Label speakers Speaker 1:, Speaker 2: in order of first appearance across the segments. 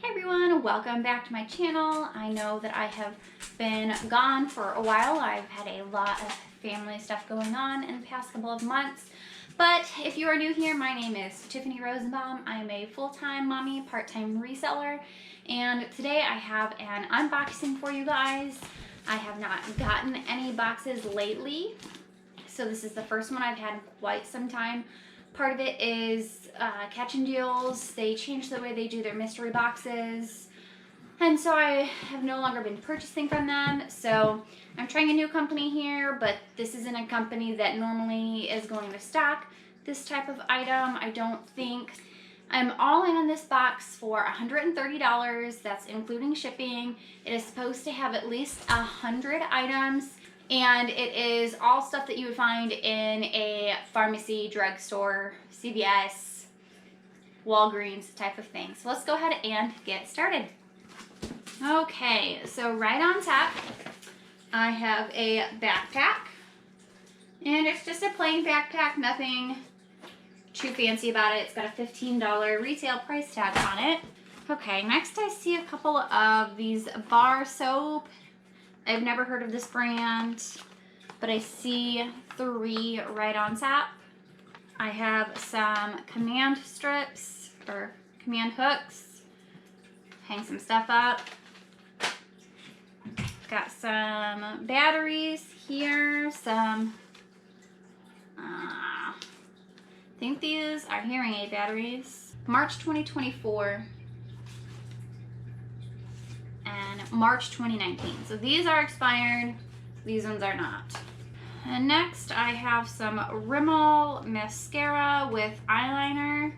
Speaker 1: Hi everyone, welcome back to my channel. I know that I have been gone for a while. I've had a lot of family stuff going on in the past couple of months. But if you are new here, my name is Tiffany Rosenbaum. I'm a full-time mommy, part-time reseller. And today I have an unboxing for you guys. I have not gotten any boxes lately, so this is the first one I've had in quite some time. Part of it is catching deals. They changed the way they do their mystery boxes, and so I have no longer been purchasing from them. So I'm trying a new company here, but this isn't a company that normally is going to stock this type of item, I don't think. I'm all in on this box for $130. That's including shipping. It is supposed to have at least 100 items. And it is all stuff that you would find in a pharmacy, drugstore, CVS, Walgreens type of thing. So let's go ahead and get started. Okay, so right on top, I have a backpack. And it's just a plain backpack, nothing too fancy about it. It's got a $15 retail price tag on it. Okay, next I see a couple of these bar soap. I've never heard of this brand, but I see 3 right on top. I have some command strips or command hooks. Hang some stuff up. Got some batteries here. Some, I think these are hearing aid batteries. March 2024. And March 2019. So these are expired, these ones are not. And next I have some Rimmel mascara with eyeliner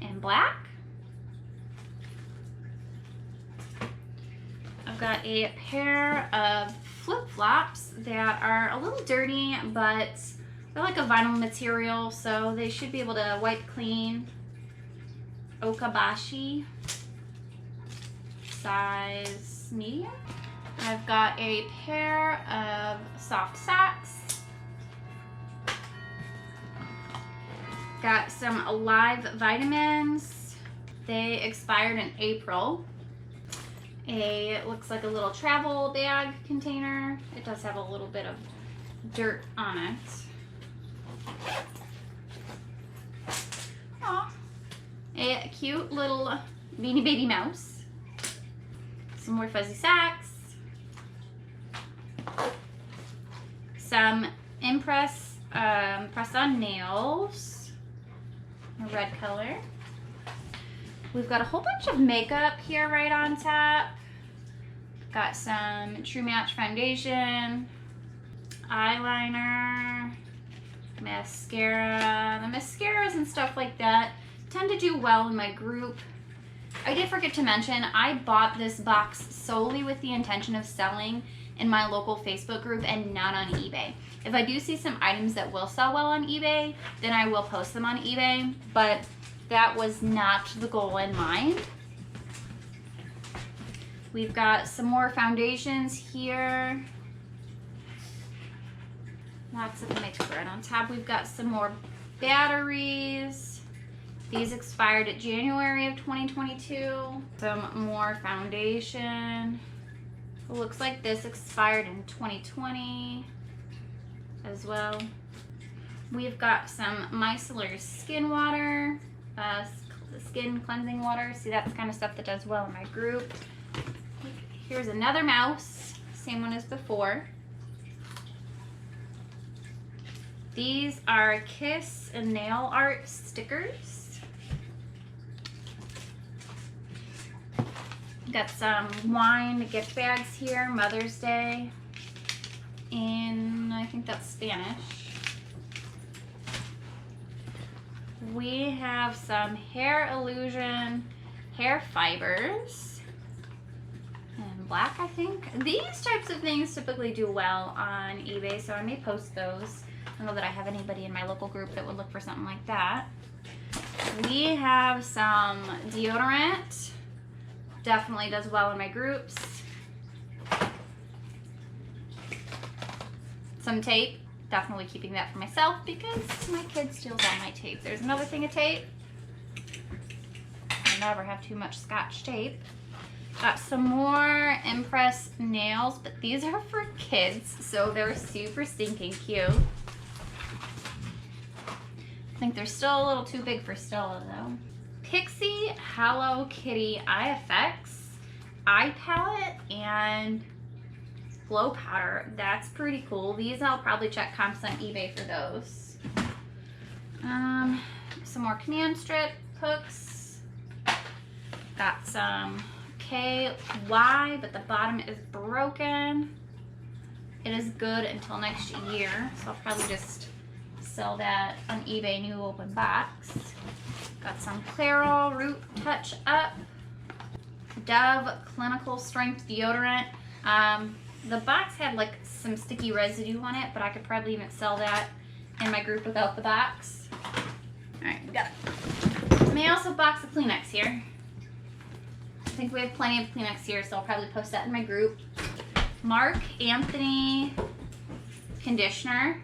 Speaker 1: in black. I've got a pair of flip-flops that are a little dirty, but they're like a vinyl material, so they should be able to wipe clean. Okabashi. Size medium. I've got a pair of soft socks. Got some Alive vitamins. They expired in April. Looks like a little travel bag container. It does have a little bit of dirt on it. Aww. A cute little Beanie Baby mouse. Some more fuzzy socks, some press-on nails, a red color. We've got a whole bunch of makeup here right on top. Got some True Match foundation, eyeliner, mascara. The mascaras and stuff like that tend to do well in my group. I did forget to mention, I bought this box solely with the intention of selling in my local Facebook group and not on eBay. If I do see some items that will sell well on eBay, then I will post them on eBay, but that was not the goal in mind. We've got some more foundations here. Lots of mix right on top. We've got some more batteries. These expired at January of 2022. Some more foundation. It looks like this expired in 2020 as well. We've got some micellar skin water, skin cleansing water. See, that's the kind of stuff that does well in my group. Here's another mouse, same one as before. These are Kiss and nail art stickers. Got some wine gift bags here, Mother's Day, in, I think that's Spanish. We have some Hair Illusion hair fibers, in black, I think. These types of things typically do well on eBay, so I may post those. I don't know that I have anybody in my local group that would look for something like that. We have some deodorant. Definitely does well in my groups. Some tape. Definitely keeping that for myself because my kid steals all my tape. There's another thing of tape. never have too much Scotch tape. Got some more Impress nails, but these are for kids, so they're super stinking cute. I think they're still a little too big for Stella though. Pixie Hello Kitty Eye Effects eye palette and glow powder. That's pretty cool. These I'll probably check comps on eBay for those. Some more command strip hooks. Got some KY, but the bottom is broken. It is good until next year, so I'll probably just sell that on eBay, new open box. Got some Clairol Root Touch Up, Dove Clinical Strength Deodorant. The box had like some sticky residue on it, but I could probably even sell that in my group without the box. All right, we got it. And they also box of Kleenex here. I think we have plenty of Kleenex here, so I'll probably post that in my group. Mark Anthony conditioner.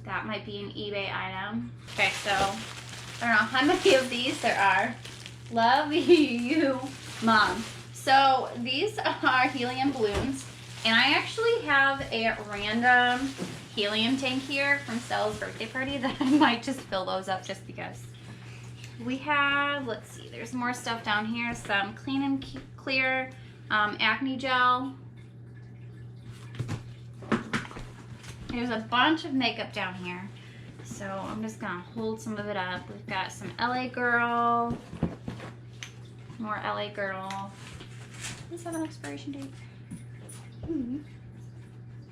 Speaker 1: That might be an eBay item. Okay, so I don't know how many of these there are. Love you, Mom. So these are helium balloons, and I actually have a random helium tank here from Stella's birthday party that I might just fill those up just because. We have, let's see, there's more stuff down here. Some Clean and Clear acne gel. There's a bunch of makeup down here, so I'm just gonna hold some of it up. We've got some LA Girl, more LA Girl. Does this have an expiration date? I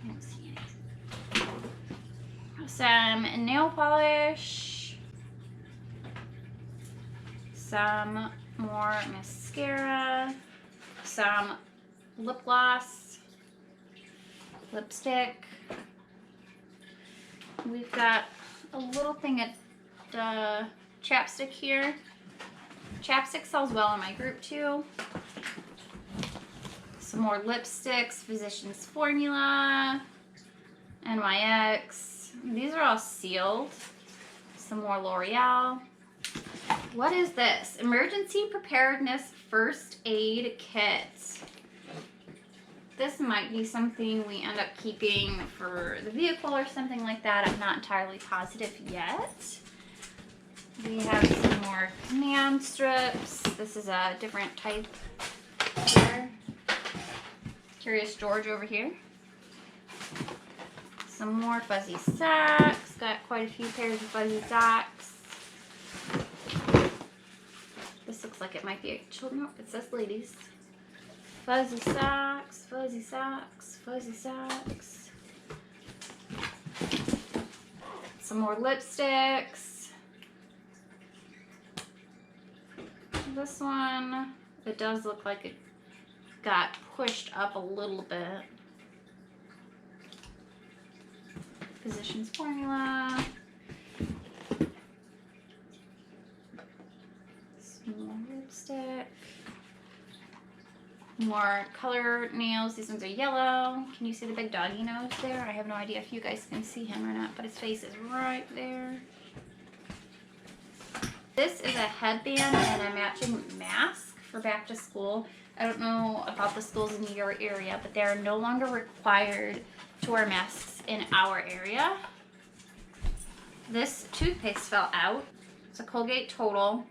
Speaker 1: don't see any. Some nail polish, some more mascara, some lip gloss, lipstick. We've got a little thing of chapstick here. Chapstick sells well in my group too. Some more lipsticks, Physicians Formula, NYX. These are all sealed. Some more L'Oreal. What is this? Emergency Preparedness First Aid Kit. This might be something we end up keeping for the vehicle or something like that. I'm not entirely positive yet. We have some more command strips. This is a different type here. Curious George over here. Some more fuzzy socks. Got quite a few pairs of fuzzy socks. This looks like it might be a children. Nope, it says ladies. Fuzzy socks, fuzzy socks, fuzzy socks. Some more lipsticks. This one, it does look like it got pushed up a little bit. Physicians Formula. Some more lipstick. More color nails. These ones are yellow. Can you see the big doggy nose there? I have no idea if you guys can see him or not, but his face is right there. This is a headband and a matching mask for back to school. I don't know about the schools in your area, but they're no longer required to wear masks in our area. This toothpaste fell out. It's a Colgate Total.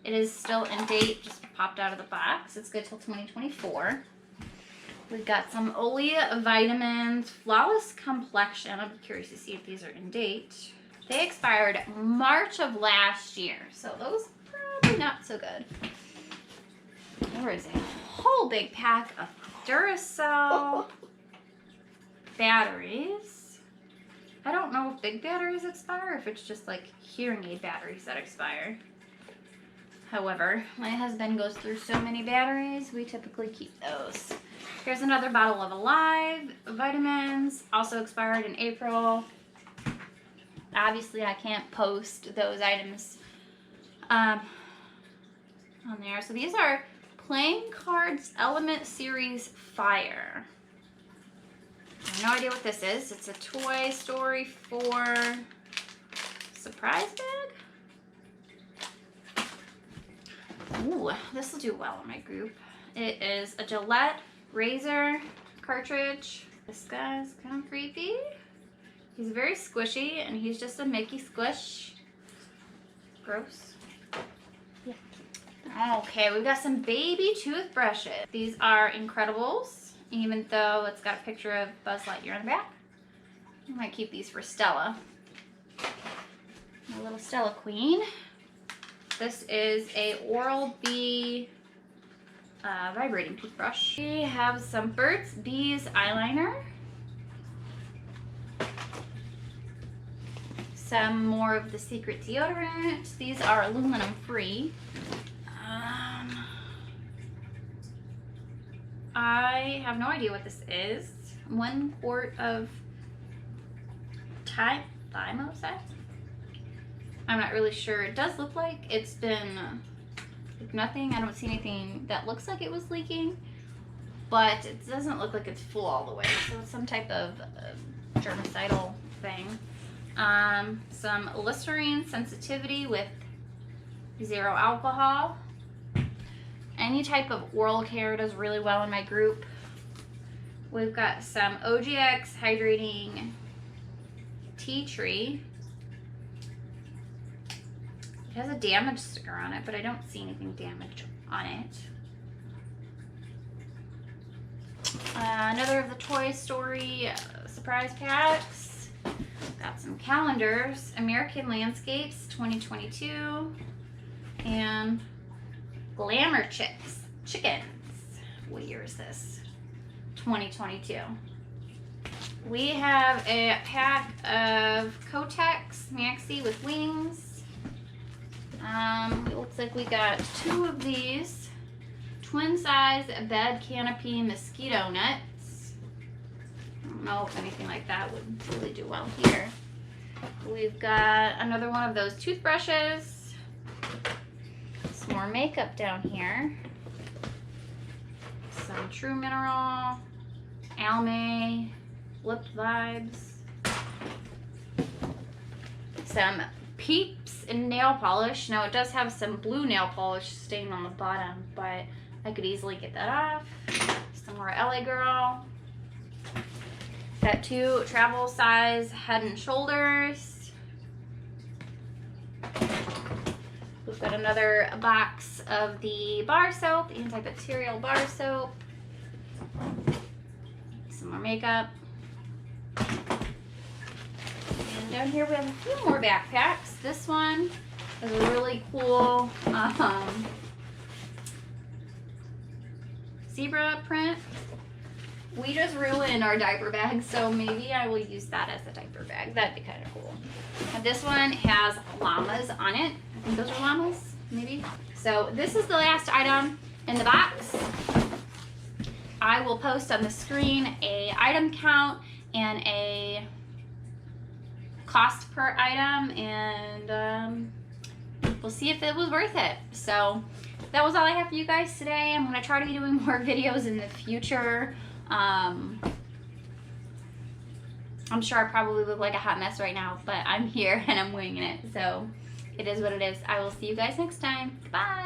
Speaker 1: It is still in date, just popped out of the box. It's good till 2024. We've got some Olea vitamins, Flawless Complexion. I'm curious to see if these are in date. They expired March of last year, so those probably not so good. There is a whole big pack of Duracell batteries. I don't know if big batteries expire or if it's just like hearing aid batteries that expire. However, my husband goes through so many batteries, we typically keep those. Here's another bottle of Alive vitamins, also expired in April. Obviously, I can't post those items on there. So these are Playing Cards Element Series Fire. I have no idea what this is. It's a Toy Story 4 surprise bag. Ooh, this will do well in my group. It is a Gillette razor cartridge. This guy's kind of creepy. He's very squishy and he's just a Mickey squish. Gross. Yeah. Okay, we've got some baby toothbrushes. These are Incredibles, even though it's got a picture of Buzz Lightyear on the back. I might keep these for Stella. My little Stella queen. This is a Oral-B vibrating toothbrush. We have some Burt's Bees eyeliner. Some more of the Secret deodorant. These are aluminum free. I have no idea what this is. 1 quart of Thymoset? I'm not really sure. It does look like it's been nothing. I don't see anything that looks like it was leaking, but it doesn't look like it's full all the way. So it's some type of germicidal thing. Some Listerine sensitivity with 0 alcohol. Any type of oral care does really well in my group. We've got some OGX hydrating tea tree. It has a damage sticker on it, but I don't see anything damaged on it. Another of the Toy Story surprise packs. Got some calendars. American Landscapes 2022. And Glamour Chickens. What year is this? 2022. We have a pack of Kotex Maxi with wings. It looks like we got 2 of these twin size bed canopy mosquito nets. I don't know if anything like that would really do well here. We've got another one of those toothbrushes. Some more makeup down here. Some True Mineral, Almay, Lip Vibes. Some Peeps and nail polish. Now it does have some blue nail polish stain on the bottom, but I could easily get that off. Some more LA Girl. Got 2 travel size Head and Shoulders. We've got another box of the bar soap, antibacterial bar soap. Some more makeup. And down here we have a few more backpacks. This one is a really cool zebra print. We just ruined our diaper bag, so maybe I will use that as a diaper bag. That'd be kind of cool. And this one has llamas on it. I think those are llamas, maybe. So this is the last item in the box. I will post on the screen a item count and a cost per item, and we'll see if it was worth it. So that was all I have for you guys today. I'm going to try to be doing more videos in the future. I'm sure I probably look like a hot mess right now, but I'm here and I'm winging it. So it is what it is. I will see you guys next time. Bye.